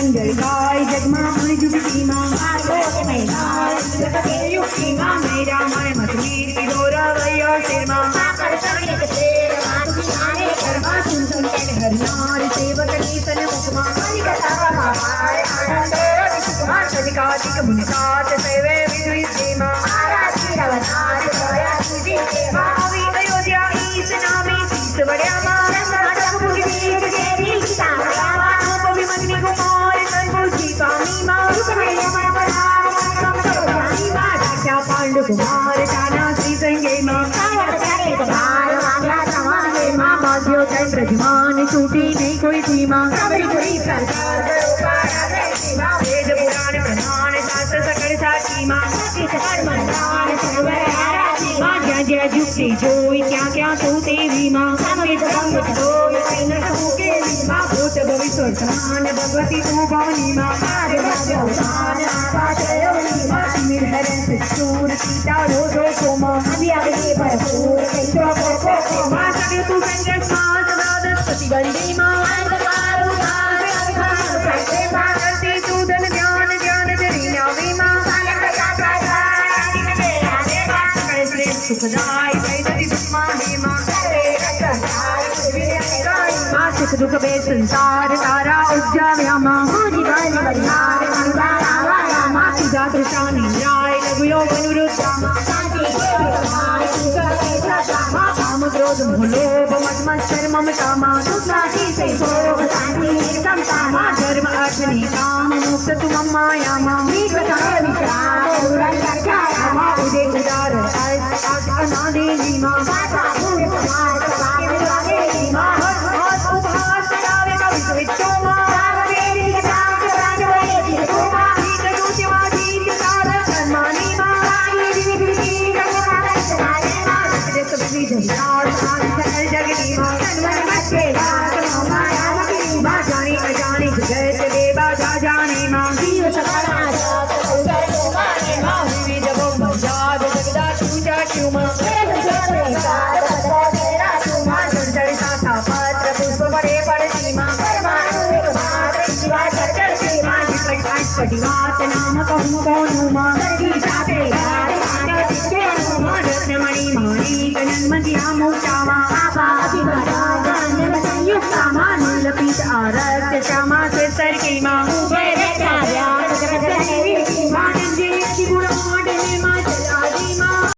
मंगल गाय जगमा मन जुगती माँ मेरा मन मत मीर की डोरा भैया सिर माँ हरनार सेवक नीतन मुखमा कार्तिक मुनिकात सेवे विधि सीमा अयोध्या ईस नामी शीस बड़िया कुमार पांडु कुमार ताना श्री संजय माँ ब्रजमान छूटी नहीं कोई सीमा वेद पुराण प्रधान शास्त्र सकल साची माँ जय जय जुक्ति जोई क्या क्या तो देवी माँ भूत भविष्य वर्तमान भगवती तू भवानी माँ सूर सीता रोधो सोमा भरपूर तू संकट प्रतिबंधी माँ सूदन ध्यान ध्यान जरीनावी माँ सुखदाय सुख दुख बे संसार तारा उज्जाव्या माँ सुधा तृषानी न्याय लघुयो मनुरुद्धा काम क्रोध मोलोभ मत मत्सर ममता माँ धर्म अर्थ निकाम मुक्त तुम माया माँ उदय उदार अनादेवी माँ जानी अजानी जय देवा जा जाने माँ पटिवात नाम कहूँ कौनुमा रत्नमणि माणी कनन्मतिया मोक्षामा नीलपीठ आरत्य श्यामा से सरकीमा